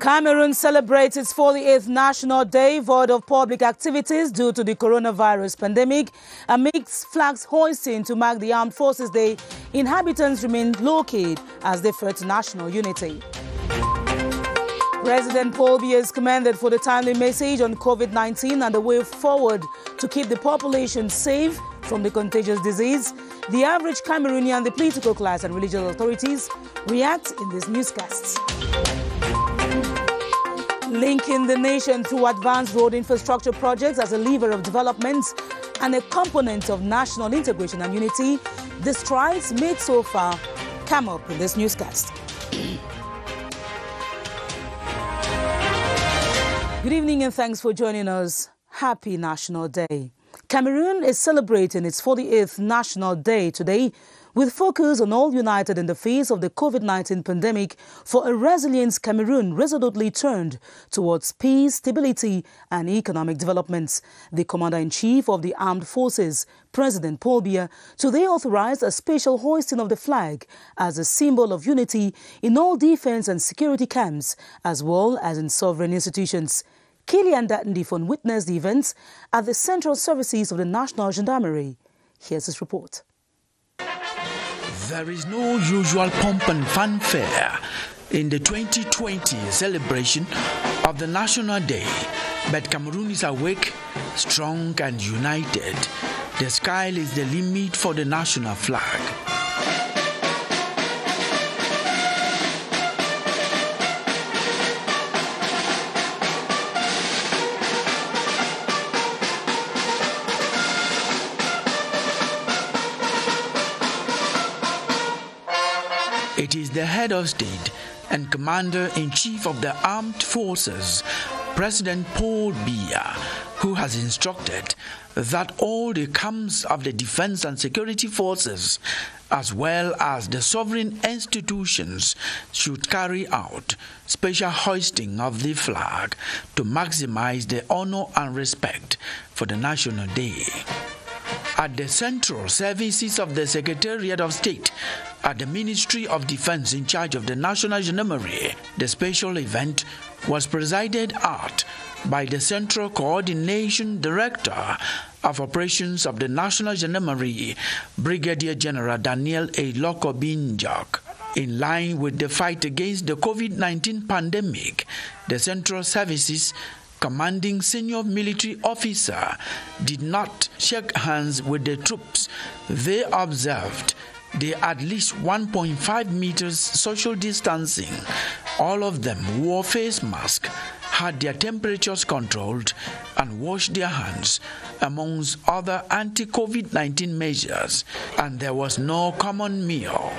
Cameroon celebrates its 48th National Day void of public activities due to the coronavirus pandemic. Amidst flags hoisting to mark the Armed Forces Day, inhabitants remain low-keyed as they fear national unity. President Paul Biya is commended for the timely message on COVID-19 and the way forward to keep the population safe from the contagious disease. The average Cameroonian, the political class and religious authorities react in this newscast. Linking the nation through advanced road infrastructure projects as a lever of development and a component of national integration and unity, the strides made so far come up in this newscast. Good evening and thanks for joining us. Happy National Day. Cameroon is celebrating its 48th National Day today, with focus on all united in the face of the COVID-19 pandemic for a resilient Cameroon resolutely turned towards peace, stability and economic developments. The Commander-in-Chief of the Armed Forces, President Paul Biya, today authorized a special hoisting of the flag as a symbol of unity in all defense and security camps, as well as in sovereign institutions. Kilian Datndifon witnessed the events at the Central Services of the National Gendarmerie. Here's his report. There is no usual pomp and fanfare in the 2020 celebration of the National Day, but Cameroon is awake, strong and united. The sky is the limit for the national flag. It is the head of state and commander-in-chief of the armed forces, President Paul Biya, who has instructed that all the camps of the defense and security forces, as well as the sovereign institutions, should carry out special hoisting of the flag to maximize the honor and respect for the National Day. At the Central Services of the Secretariat of State at the Ministry of Defense in charge of the National Gendarmerie, the special event was presided at by the Central Coordination Director of Operations of the National Gendarmerie, Brigadier General Daniel A. Lokobinjak. In line with the fight against the COVID-19 pandemic, the Central Services commanding senior military officer did not shake hands with the troops. They observed the at least 1.5 meters social distancing. All of them wore face masks, had their temperatures controlled, and washed their hands, amongst other anti-COVID-19 measures. And there was no common meal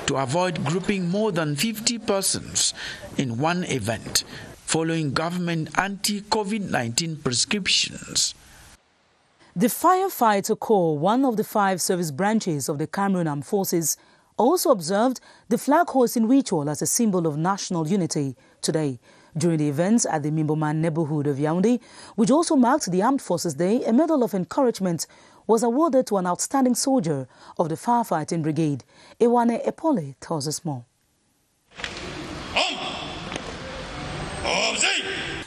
to avoid grouping more than 50 persons in one event, following government anti-COVID-19 prescriptions. The Firefighter Corps, one of the 5 service branches of the Cameroon Armed Forces, also observed the flag hoisting ritual as a symbol of national unity today. During the events at the Mimboman neighborhood of Yaoundé, which also marked the Armed Forces Day, a medal of encouragement was awarded to an outstanding soldier of the firefighting brigade. Ewane Epole tells us more.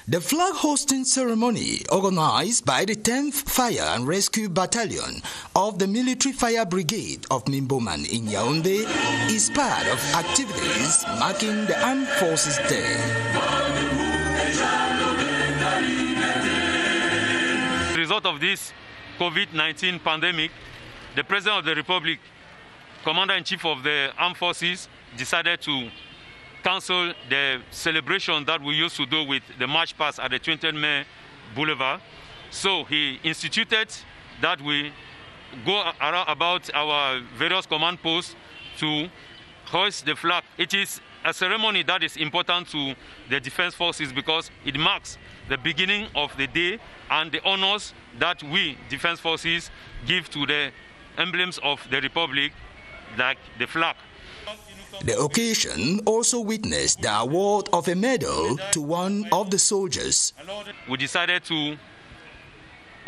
The flag hosting ceremony, organized by the 10th Fire and Rescue Battalion of the Military Fire Brigade of Mimboman in Yaoundé, is part of activities marking the Armed Forces Day. As a result of this COVID-19 pandemic, the President of the Republic, Commander-in-Chief of the Armed Forces, decided to cancel the celebration that we used to do with the March Past at the 20th May Boulevard. So he instituted that we go around about our various command posts to hoist the flag. It is a ceremony that is important to the defense forces because it marks the beginning of the day and the honors that we defense forces give to the emblems of the Republic, like the flag. The occasion also witnessed the award of a medal to one of the soldiers. We decided to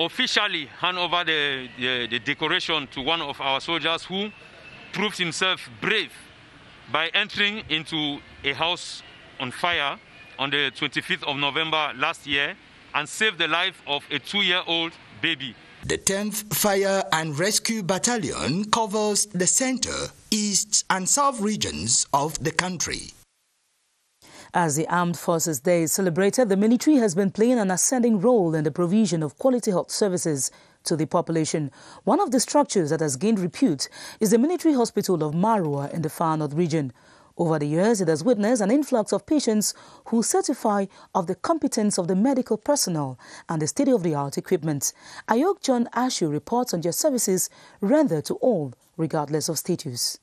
officially hand over the decoration to one of our soldiers who proved himself brave by entering into a house on fire on the 25th of November last year and saved the life of a 2-year-old baby. The 10th Fire and Rescue Battalion covers the center, east and south regions of the country. As the Armed Forces Day is celebrated, the military has been playing an ascending role in the provision of quality health services to the population. One of the structures that has gained repute is the military hospital of Marua in the Far North region. Over the years, it has witnessed an influx of patients who certify of the competence of the medical personnel and the state-of-the-art equipment. Ayok John Ashu reports on their services rendered to all, regardless of status.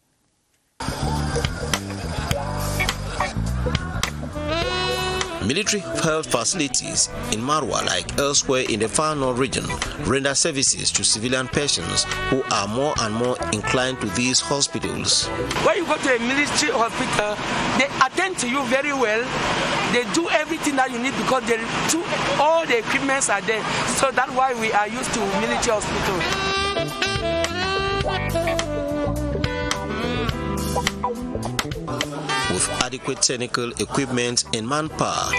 Military health facilities in Marwa, like elsewhere in the Far North region, render services to civilian patients who are more and more inclined to these hospitals. When you go to a military hospital, they attend to you very well. They do everything that you need because all the equipments are there. So that's why we are used to military hospitals. With adequate technical equipment and manpower,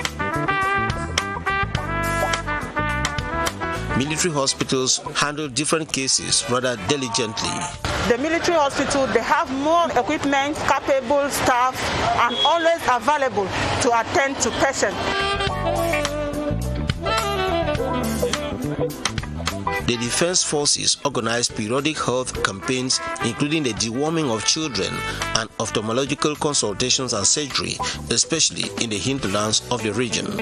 military hospitals handle different cases rather diligently. The military hospital, they have more equipment, capable staff, and always available to attend to patients. The Defense Forces organize periodic health campaigns, including the deworming of children and ophthalmological consultations and surgery, especially in the hinterlands of the region.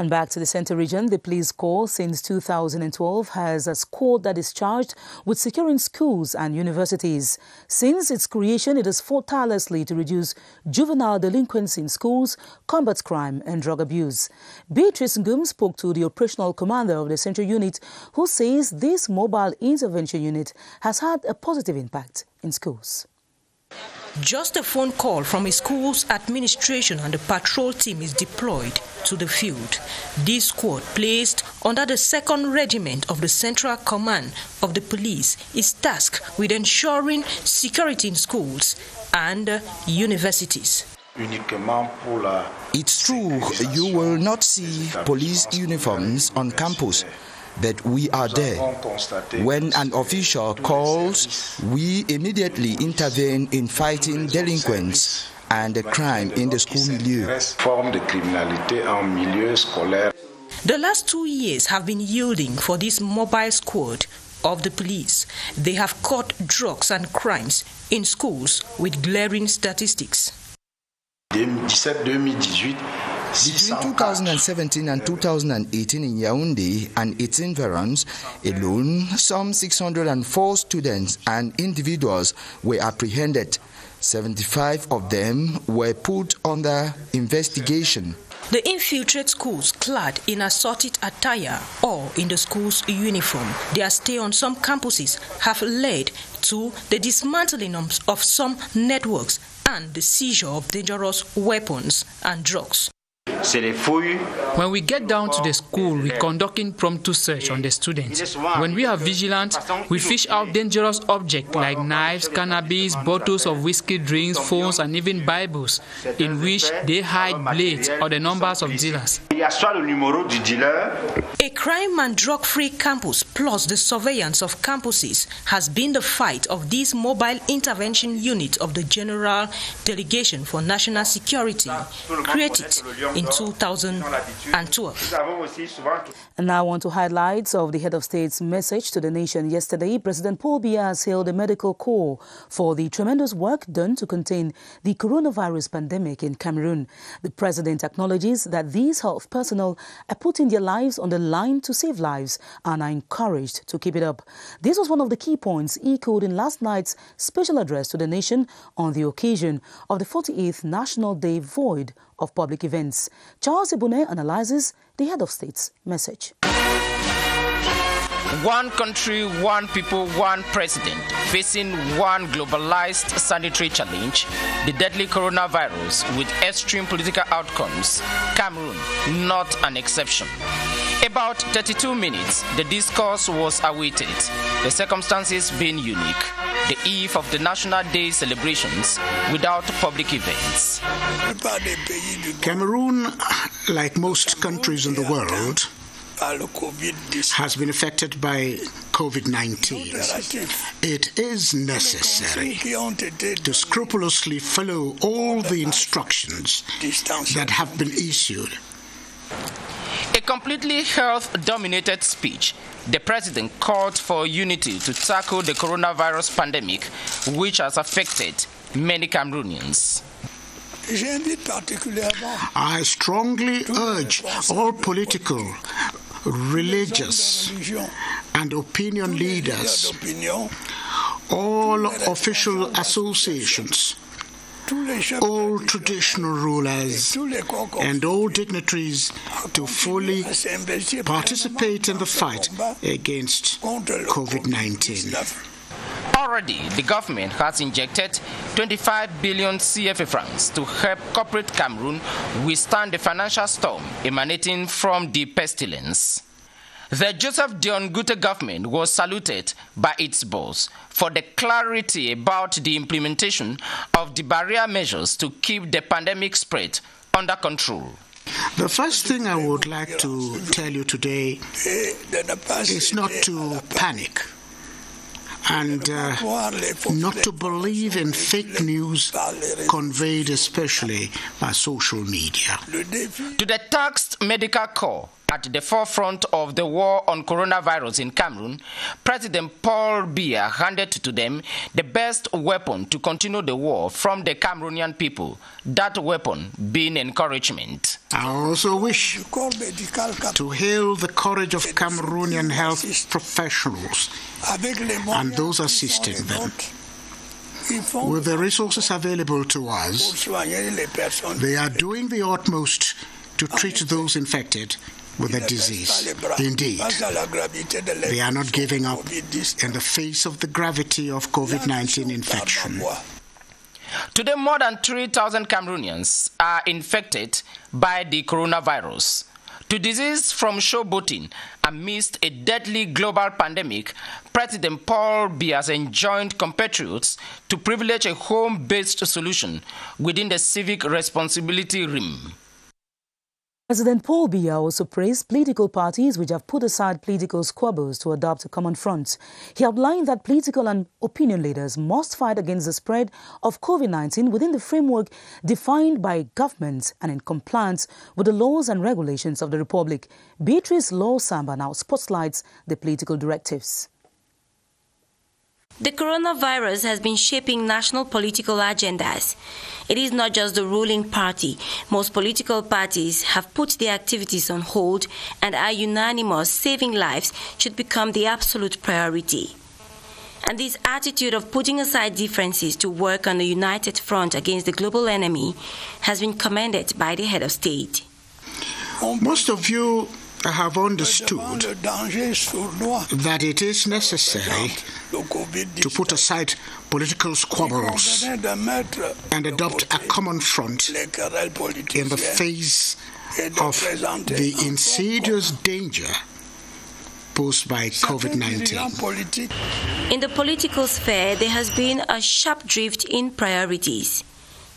And back to the Centre region, the police corps since 2012 has a squad that is charged with securing schools and universities. Since its creation, it has fought tirelessly to reduce juvenile delinquency in schools, combat crime and drug abuse. Beatrice Ngum spoke to the operational commander of the Central Unit, who says this mobile intervention unit has had a positive impact in schools. Just a phone call from a school's administration and the patrol team is deployed to the field. This squad, placed under the 2nd Regiment of the Central Command of the Police, is tasked with ensuring security in schools and universities. It's true, you will not see police uniforms on campus, but we are there. When an official calls, we immediately intervene in fighting delinquents and the crime in the school milieu. The last 2 years have been yielding for this mobile squad of the police. They have caught drugs and crimes in schools with glaring statistics. Between 2017 and 2018 in Yaoundé and its environs alone, some 604 students and individuals were apprehended. 75 of them were put under investigation. They infiltrate schools clad in assorted attire or in the school's uniform. Their stay on some campuses have led to the dismantling of some networks and the seizure of dangerous weapons and drugs. When we get down to the school, we conduct impromptu search on the students. When we are vigilant, we fish out dangerous objects like knives, cannabis, bottles of whiskey drinks, phones, and even Bibles, in which they hide blades or the numbers of dealers. A crime and drug-free campus plus the surveillance of campuses has been the fight of this mobile intervention unit of the General Delegation for National Security, created in 2012. And now on to highlights of the head of state's message to the nation yesterday. President Paul Biya has hailed the medical corps for the tremendous work done to contain the coronavirus pandemic in Cameroon. The president acknowledges that these health personnel are putting their lives on the line to save lives and are encouraged to keep it up. This was one of the key points echoed in last night's special address to the nation on the occasion of the 48th National Day void of public events. Charles Ebune analyzes the head of state's message. One country, one people, one president, facing one globalized sanitary challenge, the deadly coronavirus with extreme political outcomes. Cameroon, not an exception. About 32 minutes, the discourse was awaited, the circumstances being unique. the eve of the National Day celebrations without public events. Cameroon, like most countries in the world, has been affected by COVID-19. It is necessary to scrupulously follow all the instructions that have been issued. A completely health-dominated speech, the president called for unity to tackle the coronavirus pandemic, which has affected many Cameroonians. I strongly urge all political, religious, and opinion leaders, all official associations, all traditional rulers, and all dignitaries to fully participate in the fight against COVID-19. Already, the government has injected 25 billion CFA francs to help corporate Cameroon withstand the financial storm emanating from the pestilence. The Joseph Dion Gute government was saluted by its boss for the clarity about the implementation of the barrier measures to keep the pandemic spread under control. The first thing I would like to tell you today is not to panic and not to believe in fake news conveyed especially by social media. To the taxed medical corps at the forefront of the war on coronavirus in Cameroon, President Paul Biya handed to them the best weapon to continue the war from the Cameroonian people, that weapon being encouragement. I also wish to hail the courage of Cameroonian health professionals and those assisting them. With the resources available to us, they are doing the utmost to treat those infected with the disease. Indeed, they are not giving up in the face of the gravity of COVID-19 infection. Today, more than 3,000 Cameroonians are infected by the coronavirus. To disease from showboating amidst a deadly global pandemic, President Paul Biya has enjoined compatriots to privilege a home-based solution within the civic responsibility realm. President Paul Biya also praised political parties which have put aside political squabbles to adopt a common front. He outlined that political and opinion leaders must fight against the spread of COVID-19 within the framework defined by governments and in compliance with the laws and regulations of the Republic. Beatrice Law Samba now spotlights the political directives. The coronavirus has been shaping national political agendas. It is not just the ruling party. Most political parties have put their activities on hold and are unanimous saving lives should become the absolute priority. And this attitude of putting aside differences to work on a united front against the global enemy has been commended by the head of state. Most of you have understood that it is necessary to put aside political squabbles and adopt a common front in the face of the insidious danger posed by COVID-19. In the political sphere, there has been a sharp drift in priorities.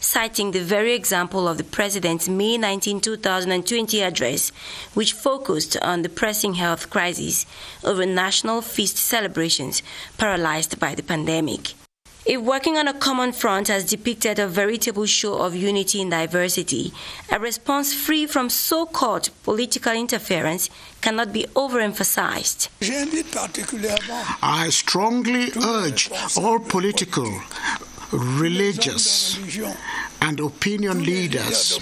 Citing the very example of the President's May 19, 2020 address, which focused on the pressing health crisis over national feast celebrations paralyzed by the pandemic. If working on a common front has depicted a veritable show of unity in diversity, a response free from so-called political interference cannot be overemphasized. I strongly urge all political, religious, and opinion leaders,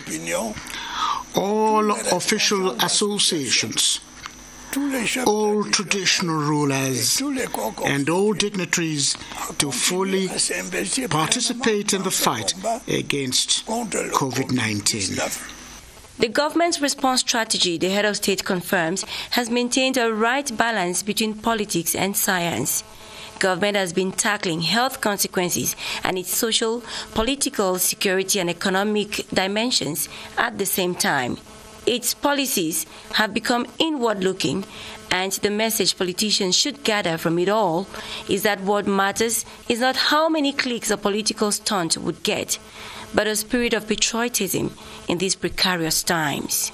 all official associations, all traditional rulers, and all dignitaries to fully participate in the fight against COVID-19. The government's response strategy, the head of state confirms, has maintained a right balance between politics and science. Government has been tackling health consequences and its social, political, security and economic dimensions at the same time. its policies have become inward-looking, and the message politicians should gather from it all is that what matters is not how many clicks a political stunt would get, but a spirit of patriotism in these precarious times.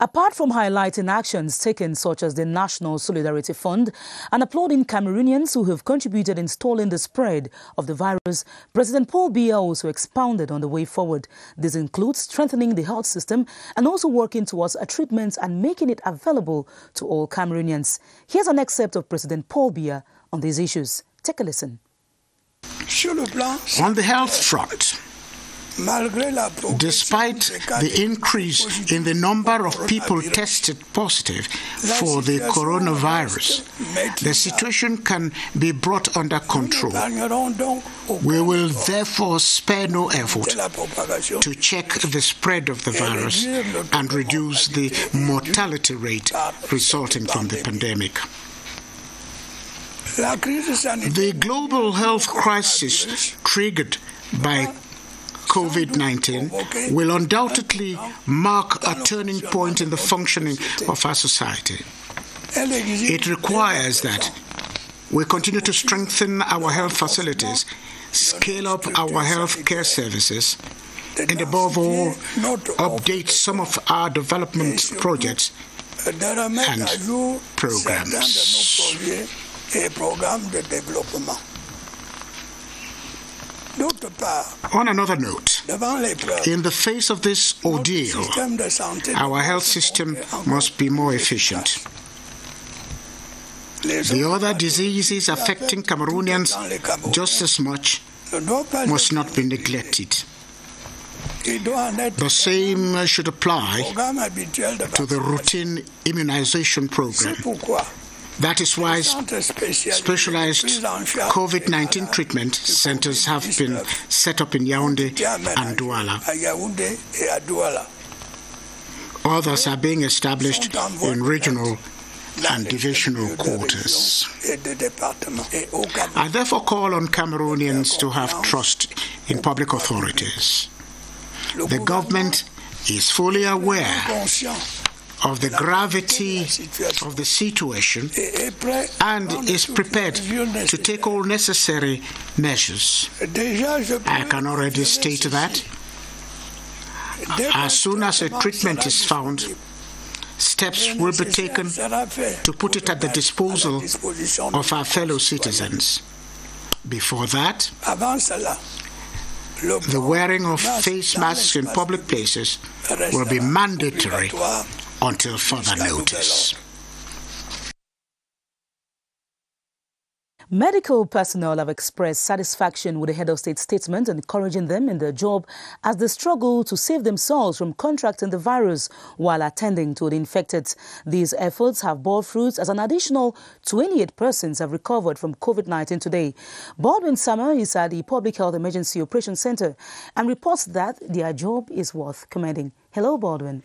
Apart from highlighting actions taken such as the National Solidarity Fund and applauding Cameroonians who have contributed in stalling the spread of the virus, President Paul Biya also expounded on the way forward. This includes strengthening the health system and also working towards a treatment and making it available to all Cameroonians. Here's an excerpt of President Paul Biya on these issues. Take a listen. On the health front, despite the increase in the number of people tested positive for the coronavirus, the situation can be brought under control. We will therefore spare no effort to check the spread of the virus and reduce the mortality rate resulting from the pandemic. The global health crisis triggered by COVID-19 will undoubtedly mark a turning point in the functioning of our society. It requires that we continue to strengthen our health facilities, scale up our health care services, and above all, update some of our development projects and programs. On another note, in the face of this ordeal, our health system must be more efficient. The other diseases affecting Cameroonians just as much must not be neglected. The same should apply to the routine immunization program. That is why specialized COVID-19 treatment centers have been set up in Yaoundé and Douala. Others are being established in regional and divisional quarters. I therefore call on Cameroonians to have trust in public authorities. The government is fully aware of the gravity of the situation and is prepared to take all necessary measures. I can already state that as soon as a treatment is found, steps will be taken to put it at the disposal of our fellow citizens. Before that, the wearing of face masks in public places will be mandatory until further notice. Medical personnel have expressed satisfaction with the head of state statement, encouraging them in their job as they struggle to save themselves from contracting the virus while attending to the infected. These efforts have borne fruits as an additional 28 persons have recovered from COVID-19 today. Baldwin Summer is at the Public Health Emergency Operations Center and reports that their job is worth commending. Hello, Baldwin.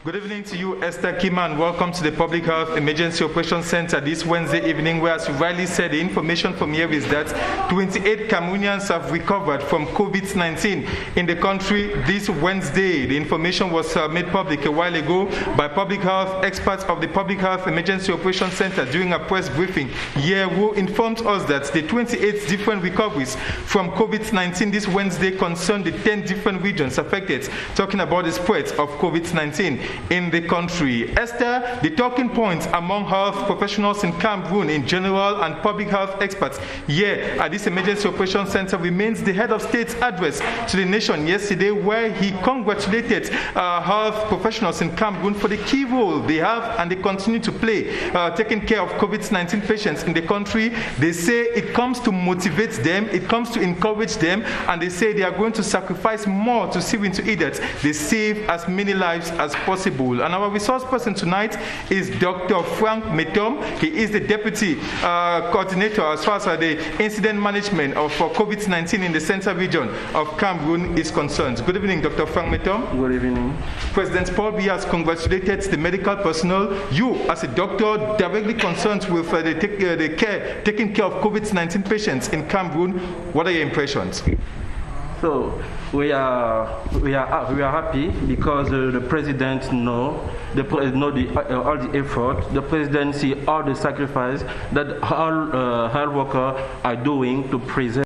Good evening to you, Esther Kiman. Welcome to the Public Health Emergency Operations Center this Wednesday evening, where, as you rightly said, the information from here is that 28 Cameroonians have recovered from COVID-19 in the country this Wednesday. The information was made public a while ago by public health experts of the Public Health Emergency Operations Center during a press briefing here, who informed us that the 28 different recoveries from COVID-19 this Wednesday concerned the 10 different regions affected, talking about the spread of COVID-19 in the country. Esther, the talking points among health professionals in Cameroon in general and public health experts here at this Emergency Operations Center remains the head of state's address to the nation yesterday, where he congratulated health professionals in Cameroon for the key role they have and they continue to play taking care of COVID-19 patients in the country. They say it comes to motivate them, it comes to encourage them, and they say they are going to sacrifice more to see into it that they save as many lives as possible possible. And our resource person tonight is Dr. Frank Metom. He is the deputy coordinator as far as the incident management of COVID-19 in the central region of Cameroon is concerned. Good evening, Dr. Frank Metom. Good evening. President Paul Biya has congratulated the medical personnel. You, as a doctor directly concerned with taking care of COVID-19 patients in Cameroon, what are your impressions? So we are happy because the president know all the effort. The president see all the sacrifice that all health workers are doing to preserve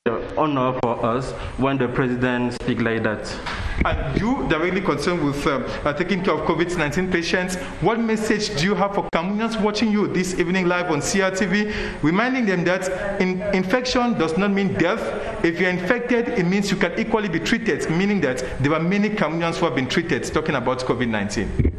the honor for us when the president speaks like that. And you directly concerned with taking care of COVID-19 patients, what message do you have for Cameroonians watching you this evening live on CRTV, reminding them that infection does not mean death. If you're infected, it means you can equally be treated, meaning that there are many Cameroonians who have been treated, talking about COVID-19.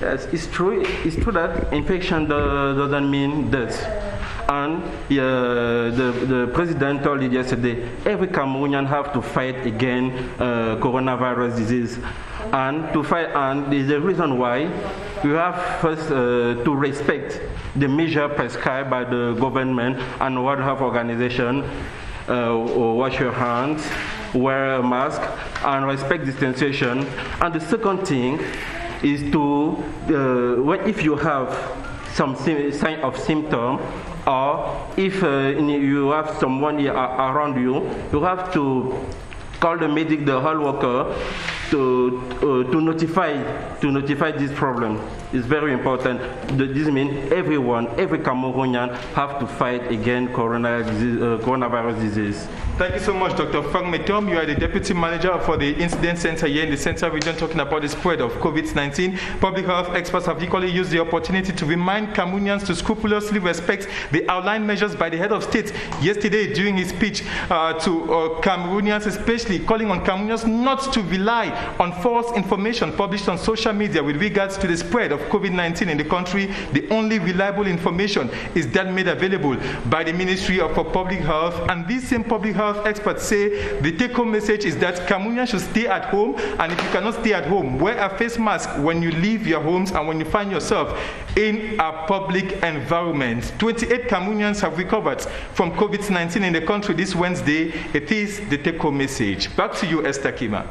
Yes, it's true. It's true that infection doesn't mean death. And the president told it yesterday, every Cameroonian have to fight against coronavirus disease. And to fight, and there's a reason why we have first to respect the measure prescribed by the government and World Health Organization. Wash your hands, wear a mask, and respect distanciation. And the second thing is to, if you have some sign of symptom, or if you have someone around you, you have to call the medic, the health worker, to notify this problem. It's very important. This means everyone, every Cameroonian have to fight against coronavirus disease. Thank you so much, Dr. Frank Metom. You are the Deputy Manager for the Incident Center here in the Central Region, talking about the spread of COVID-19. Public health experts have equally used the opportunity to remind Cameroonians to scrupulously respect the outlined measures by the head of state yesterday during his speech to Cameroonians, especially calling on Cameroonians not to rely on false information published on social media with regards to the spread of COVID-19 in the country. The only reliable information is that made available by the Ministry of Public Health, and these same public health experts say the take-home message is that Cameroonians should stay at home, and if you cannot stay at home, wear a face mask when you leave your homes and when you find yourself in a public environment. 28 Cameroonians have recovered from COVID-19 in the country this Wednesday. It is the take-home message. Back to you, Esther Kima.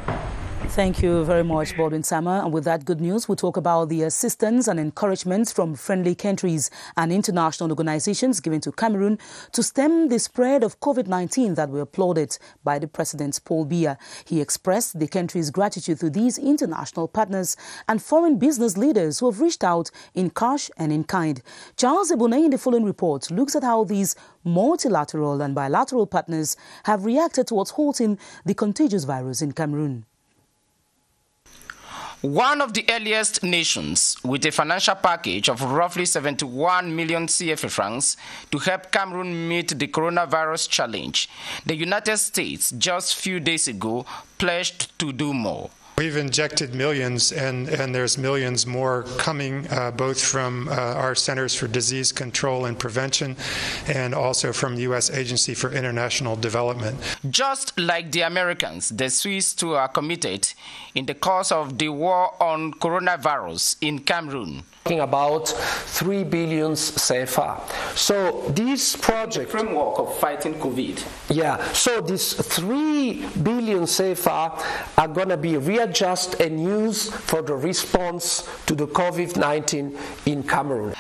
Thank you very much, Baldwin Sama. And with that good news, we'll talk about the assistance and encouragement from friendly countries and international organizations given to Cameroon to stem the spread of COVID-19 that were applauded by the President Paul Biya. He expressed the country's gratitude to these international partners and foreign business leaders who have reached out in cash and in kind. Charles Ebonei in the following report looks at how these multilateral and bilateral partners have reacted towards halting the contagious virus in Cameroon. One of the earliest nations with a financial package of roughly 71 million CFA francs to help Cameroon meet the coronavirus challenge, the United States just a few days ago pledged to do more. We've injected millions, and there's millions more coming, both from our Centers for Disease Control and Prevention and also from the U.S. Agency for International Development. Just like the Americans, the Swiss too are committed in the cause of the war on coronavirus in Cameroon. Talking about 3 billion CFA. So this project... The framework of fighting COVID. Yeah, so this 3 billion CFA are going to be readjusted and used for the response to the COVID-19 in Cameroon.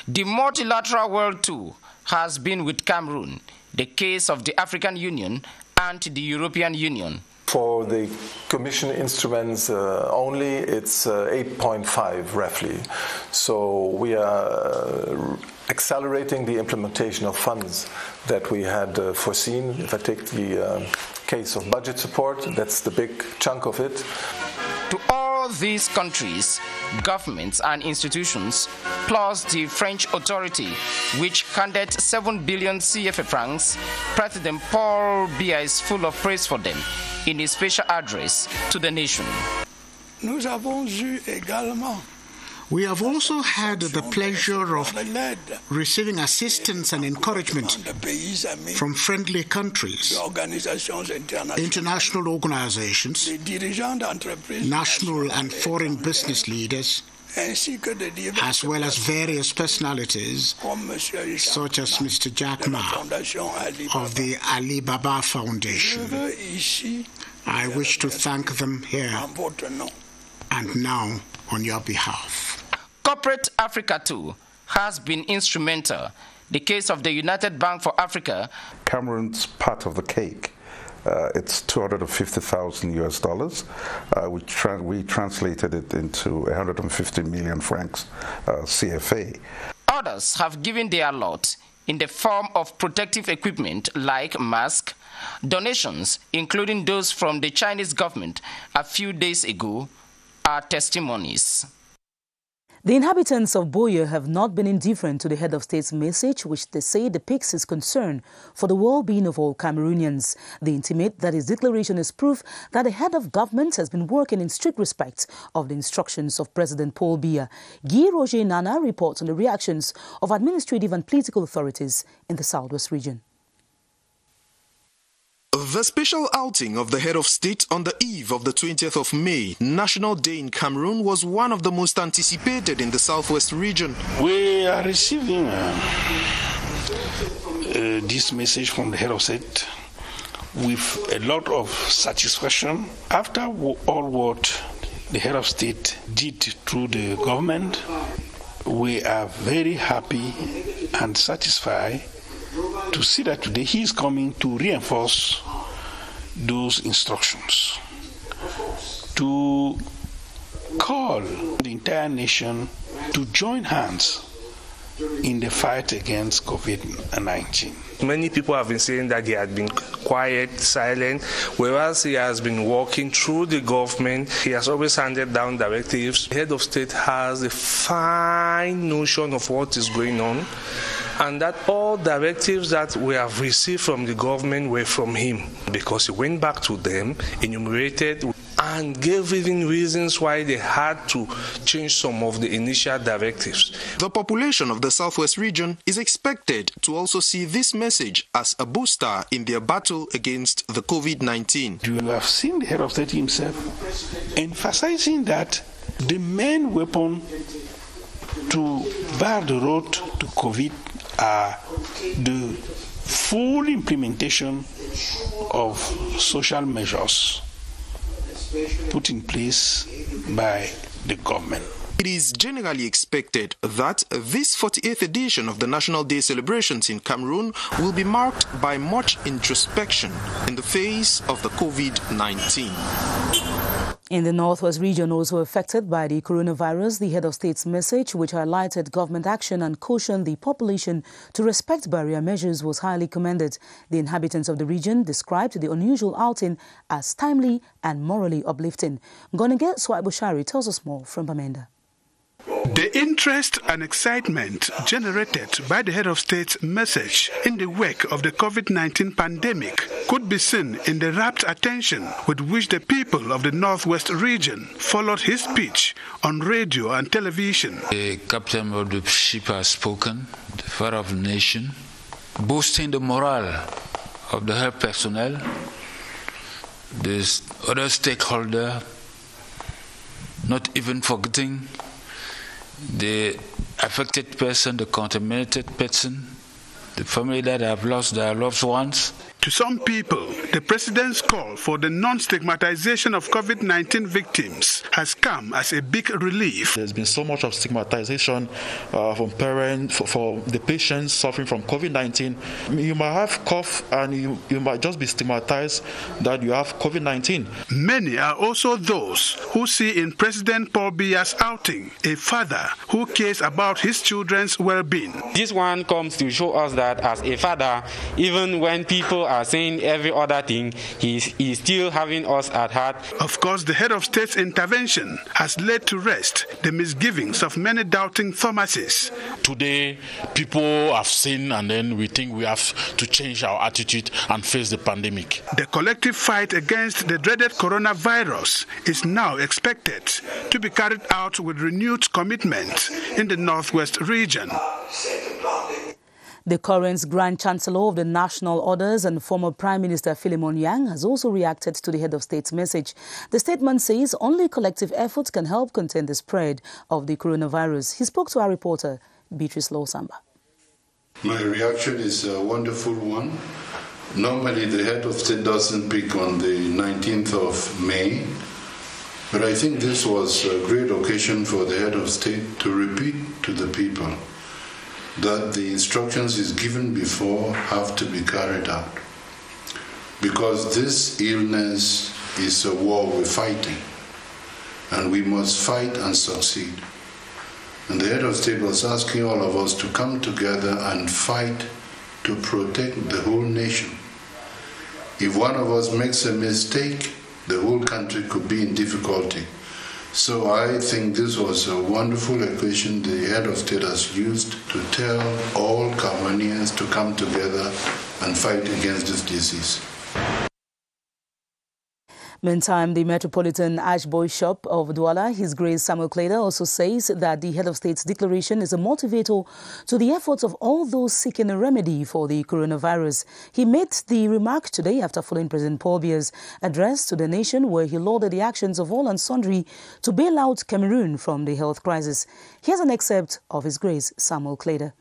The multilateral world too has been with Cameroon, the case of the African Union and the European Union. For the Commission instruments only, it's 8.5 roughly. So we are accelerating the implementation of funds that we had foreseen. If I take the case of budget support, that's the big chunk of it. To all these countries, governments and institutions, plus the French authority, which handed 7 billion CFA francs, President Paul Biya is full of praise for them in his special address to the nation. We have also had the pleasure of receiving assistance and encouragement from friendly countries, international organizations, national and foreign business leaders, as well as various personalities such as Mr. Jack Ma of the Alibaba Foundation. I wish to thank them here and now on your behalf. Corporate Africa too has been instrumental. The case of the United Bank for Africa. Cameroon's part of the cake. It's $250,000 US. We translated it into 150 million francs CFA. Others have given their lot in the form of protective equipment like masks, donations, including those from the Chinese government a few days ago, are testimonies. The inhabitants of Boye have not been indifferent to the head of state's message, which they say depicts his concern for the well-being of all Cameroonians. They intimate that his declaration is proof that the head of government has been working in strict respect of the instructions of President Paul Biya. Guy Roger Nana reports on the reactions of administrative and political authorities in the Southwest region. The special outing of the head of state on the eve of the 20th of May, National Day in Cameroon, was one of the most anticipated in the Southwest region. We are receiving this message from the head of state with a lot of satisfaction. After all what the head of state did through the government, we are very happy and satisfied to see that today he is coming to reinforce those instructions, to call the entire nation to join hands in the fight against COVID-19. Many people have been saying that he had been quiet, silent, whereas he has been working through the government. He has always handed down directives. The head of state has a fine notion of what is going on, and that all directives that we have received from the government were from him, because he went back to them, enumerated, and gave even reasons why they had to change some of the initial directives. The population of the Southwest region is expected to also see this message as a booster in their battle against the COVID-19. You have seen the head of state himself emphasizing that the main weapon to bar the road to COVID are the full implementation of social measures put in place by the government. It is generally expected that this 48th edition of the National Day celebrations in Cameroon will be marked by much introspection in the face of the COVID-19. In the Northwest region, also affected by the coronavirus, the head of state's message, which highlighted government action and cautioned the population to respect barrier measures, was highly commended. The inhabitants of the region described the unusual outing as timely and morally uplifting. Gonege Swaibushari tells us more from Bamenda. The interest and excitement generated by the head of state's message in the wake of the COVID-19 pandemic could be seen in the rapt attention with which the people of the Northwest region followed his speech on radio and television. The captain of the ship has spoken, the father of the nation, boosting the morale of the health personnel, the other stakeholders, not even forgetting the affected person, the contaminated person, the family that have lost their loved ones. To some people, the president's call for the non-stigmatization of COVID-19 victims has come as a big relief. There's been so much of stigmatization from parents, for the patients suffering from COVID-19. You might have cough and you might just be stigmatized that you have COVID-19. Many are also those who see in President Paul Biya's outing a father who cares about his children's well-being. This one comes to show us that as a father, even when people are saying every other thing, he's still having us at heart. Of course, the head of state's intervention has led to rest the misgivings of many doubting pharmacists. Today, people have seen, and then we think we have to change our attitude and face the pandemic. The collective fight against the dreaded coronavirus is now expected to be carried out with renewed commitment in the Northwest region. The current Grand Chancellor of the National Orders and former Prime Minister Philemon Yang has also reacted to the head of state's message. The statement says only collective efforts can help contain the spread of the coronavirus. He spoke to our reporter, Beatrice Losamba. My reaction is a wonderful one. Normally the head of state doesn't pick on the 19th of May, but I think this was a great occasion for the head of state to repeat to the people that the instructions is given before have to be carried out. Because this illness is a war we're fighting, and we must fight and succeed. And the head of state was asking all of us to come together and fight to protect the whole nation. If one of us makes a mistake, the whole country could be in difficulty. So I think this was a wonderful occasion the head of state has used to tell all Cameroonians to come together and fight against this disease. Meantime, the Metropolitan Archbishop of Douala, His Grace Samuel Clader, also says that the head of state's declaration is a motivator to the efforts of all those seeking a remedy for the coronavirus. He made the remark today after following President Paul Biya's address to the nation, where he lauded the actions of all and sundry to bail out Cameroon from the health crisis. Here's an excerpt of His Grace Samuel Clader.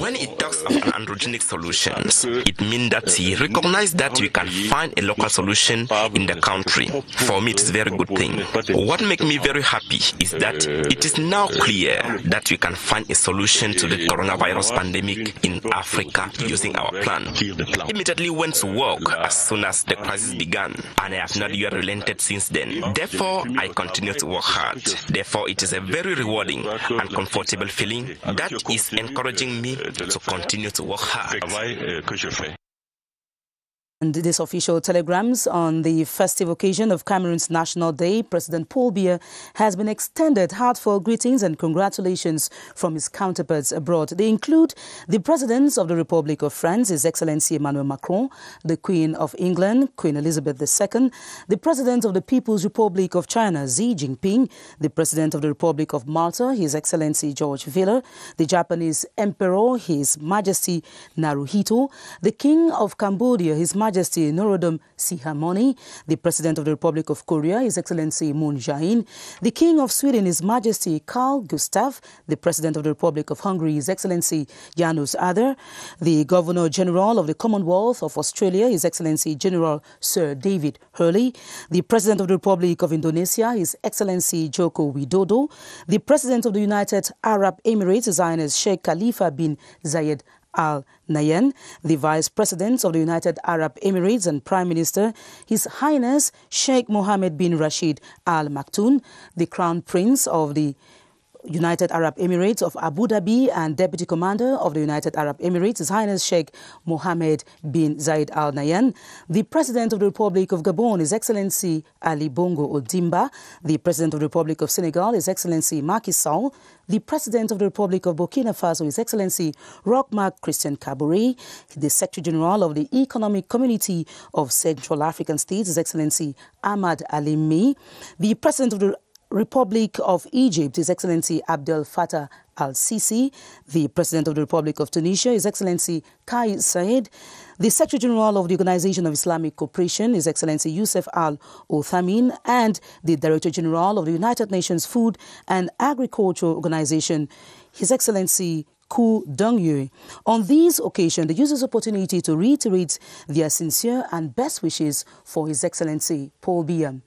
When it talks about androgenic solutions, it means that he recognizes that we can find a local solution in the country. For me, it's a very good thing. What makes me very happy is that it is now clear that we can find a solution to the coronavirus pandemic in Africa using our plan. I immediately went to work as soon as the crisis began, and I have not yet relented since then. Therefore, I continue to work hard. Therefore, it is a very rewarding and comfortable feeling that is encouraging me to continue to work hard. And this official telegrams on the festive occasion of Cameroon's National Day, President Paul Biya has been extended heartfelt greetings and congratulations from his counterparts abroad. They include the Presidents of the Republic of France, His Excellency Emmanuel Macron, the Queen of England, Queen Elizabeth II, the President of the People's Republic of China, Xi Jinping, the President of the Republic of Malta, His Excellency George Villa, the Japanese Emperor, His Majesty Naruhito, the King of Cambodia, His Majesty Norodom Sihamoni, the President of the Republic of Korea, His Excellency Moon Jae-in, the King of Sweden, His Majesty Carl Gustaf, the President of the Republic of Hungary, His Excellency Janos Ader, the Governor General of the Commonwealth of Australia, His Excellency General Sir David Hurley, the President of the Republic of Indonesia, His Excellency Joko Widodo, the President of the United Arab Emirates, His Highness Sheikh Khalifa bin Zayed Al Nahyan, the Vice President of the United Arab Emirates and Prime Minister, His Highness Sheikh Mohammed bin Rashid Al Maktoum, the Crown Prince of the United Arab Emirates of Abu Dhabi and Deputy Commander of the United Arab Emirates, His Highness Sheikh Mohammed bin Zayed Al Nahyan, the President of the Republic of Gabon, His Excellency Ali Bongo Ondimba, the President of the Republic of Senegal, His Excellency Macky Sall, the President of the Republic of Burkina Faso, His Excellency Roch-Marc Christian Kabore, the Secretary General of the Economic Community of Central African States, His Excellency Ahmad Ali Mei, the President of the Republic of Egypt, His Excellency Abdel Fattah al-Sisi, the President of the Republic of Tunisia, His Excellency Kais Saied, the Secretary General of the Organization of Islamic Cooperation, His Excellency Youssef Al-Othamin, and the Director General of the United Nations Food and Agriculture Organization, His Excellency Ku Dongyu. On this occasion, they use this opportunity to reiterate their sincere and best wishes for His Excellency Paul Biya.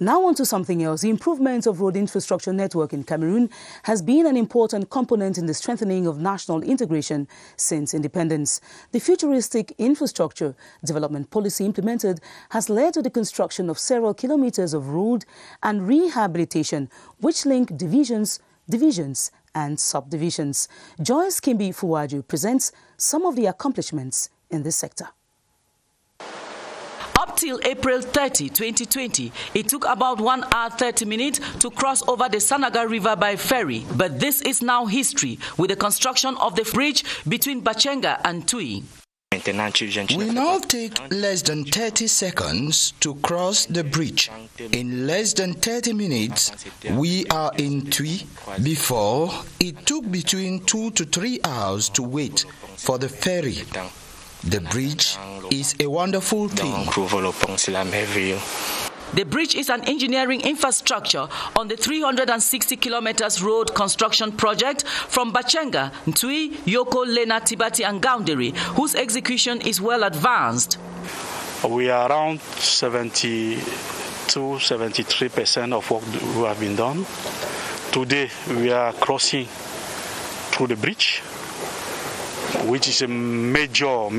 Now on to something else. The improvement of road infrastructure network in Cameroon has been an important component in the strengthening of national integration since independence. The futuristic infrastructure development policy implemented has led to the construction of several kilometers of road and rehabilitation, which link divisions and subdivisions. Joyce Kimbi Fuwaju presents some of the accomplishments in this sector. Up till April 30, 2020, it took about 1 hour 30 minutes to cross over the Sanaga River by ferry. But this is now history with the construction of the bridge between Bachenga and Tui. We now take less than 30 seconds to cross the bridge. In less than 30 minutes, we are in Tui. Before, it took between 2 to 3 hours to wait for the ferry. The bridge is a wonderful thing. The bridge is an engineering infrastructure on the 360 kilometers road construction project from Bachenga, Ntui, Yoko, Lena, Tibati and Gaunderi, whose execution is well advanced. We are around 72-73% of work who have been done. Today we are crossing through the bridge, which is a major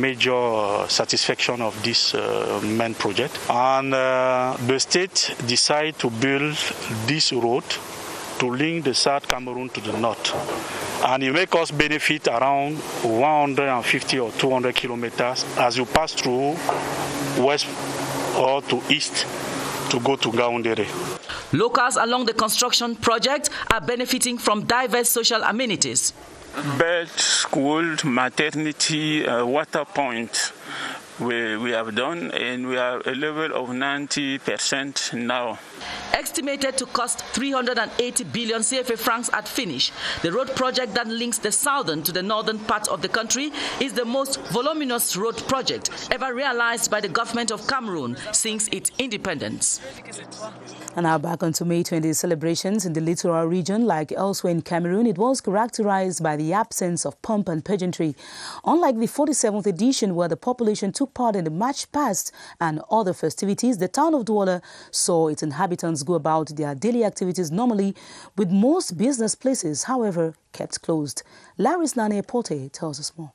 satisfaction of this main project. And the state decided to build this road to link the South Cameroon to the north. And it makes us benefit around 150 or 200 kilometers as you pass through west or to east to go to Gaundere. Locals along the construction project are benefiting from diverse social amenities. Bed, school, maternity, water point we have done, and we are a level of 90% now. Estimated to cost 380 billion CFA francs at finish, the road project that links the southern to the northern part of the country is the most voluminous road project ever realized by the government of Cameroon since its independence. And now back onto May 20th celebrations in the littoral region. Like elsewhere in Cameroon, it was characterized by the absence of pomp and pageantry. Unlike the 47th edition, where the population took part in the march past and other festivities, the town of Douala saw its inhabitants go about their daily activities normally, with most business places, however, kept closed. Laris Nane Porte tells us more.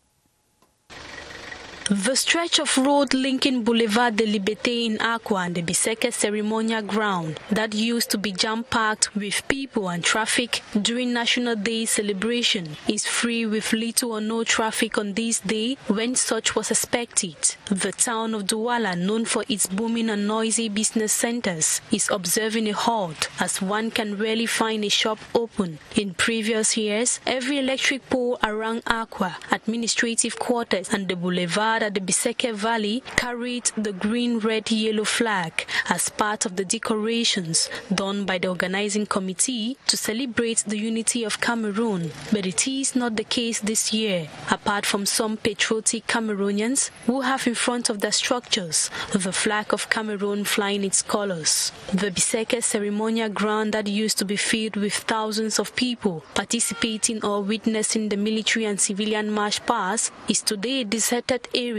The stretch of road linking Boulevard de Liberté in Aqua and the Biseke ceremonial ground that used to be jam-packed with people and traffic during National Day celebration is free with little or no traffic on this day when such was expected. The town of Douala, known for its booming and noisy business centers, is observing a halt as one can rarely find a shop open. In previous years, every electric pole around Aqua, administrative quarters and the boulevard at the Biseke Valley carried the green, red, yellow flag as part of the decorations done by the organizing committee to celebrate the unity of Cameroon. But it is not the case this year, apart from some patriotic Cameroonians who have in front of their structures the flag of Cameroon flying its colors. The Biseke ceremonial ground that used to be filled with thousands of people participating or witnessing the military and civilian march past is today a deserted area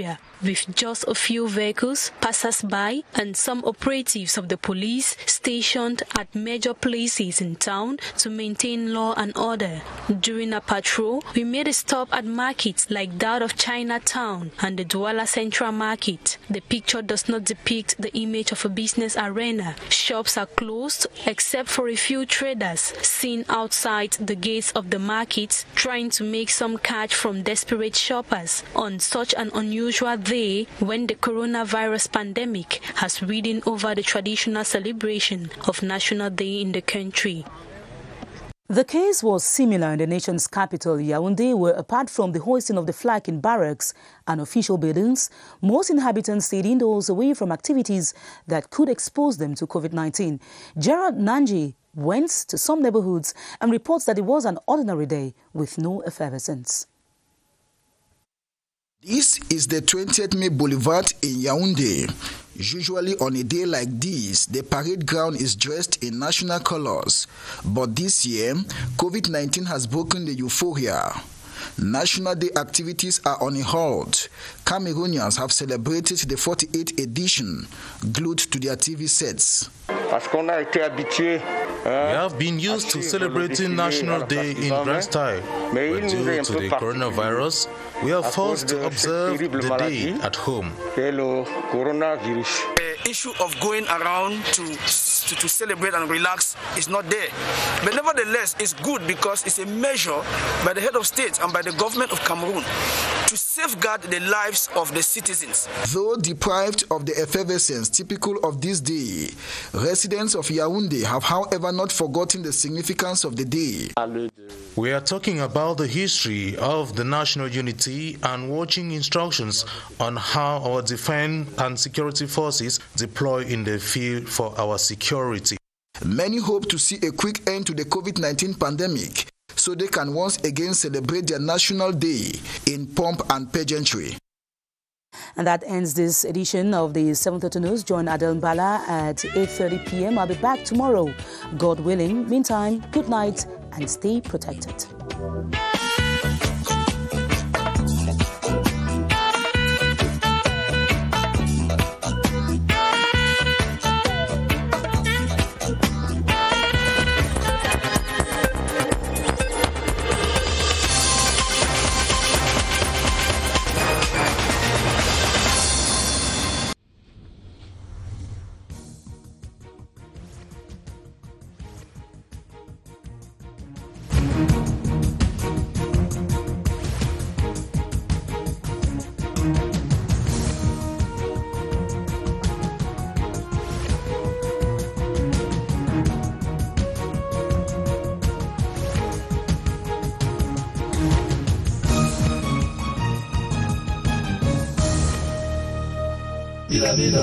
with just a few vehicles, passers-by, and some operatives of the police stationed at major places in town to maintain law and order. During a patrol, we made a stop at markets like that of Chinatown and the Douala Central Market. The picture does not depict the image of a business arena. Shops are closed except for a few traders seen outside the gates of the markets trying to make some cash from desperate shoppers on such an unusual day when the coronavirus pandemic has ridden over the traditional celebration of National Day in the country. The case was similar in the nation's capital, Yaoundé, where apart from the hoisting of the flag in barracks and official buildings, most inhabitants stayed indoors away from activities that could expose them to COVID-19. Gerard Nanji went to some neighborhoods and reports that it was an ordinary day with no effervescence. This is the 20th May Boulevard in Yaoundé. Usually on a day like this, the parade ground is dressed in national colors. But this year, COVID-19 has broken the euphoria. National Day activities are on a halt. Cameroonians have celebrated the 48th edition, glued to their TV sets. We have been used to celebrating National Day in grand style, but due to the coronavirus, we are forced to observe the day at home. The issue of going around to to celebrate and relax is not there. But nevertheless, it's good because it's a measure by the head of state and by the government of Cameroon to safeguard the lives of the citizens. Though deprived of the effervescence typical of this day, residents of Yaoundé have, however, not forgotten the significance of the day. We are talking about the history of the national unity and watching instructions on how our defense and security forces deploy in the field for our security. Many hope to see a quick end to the COVID-19 pandemic so they can once again celebrate their National Day in pomp and pageantry. And that ends this edition of the 7:30 News. Join Adel Mbala at 8:30 p.m. I'll be back tomorrow, God willing. Meantime, good night and stay protected.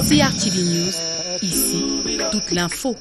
CRTV News, ici, toute l'info.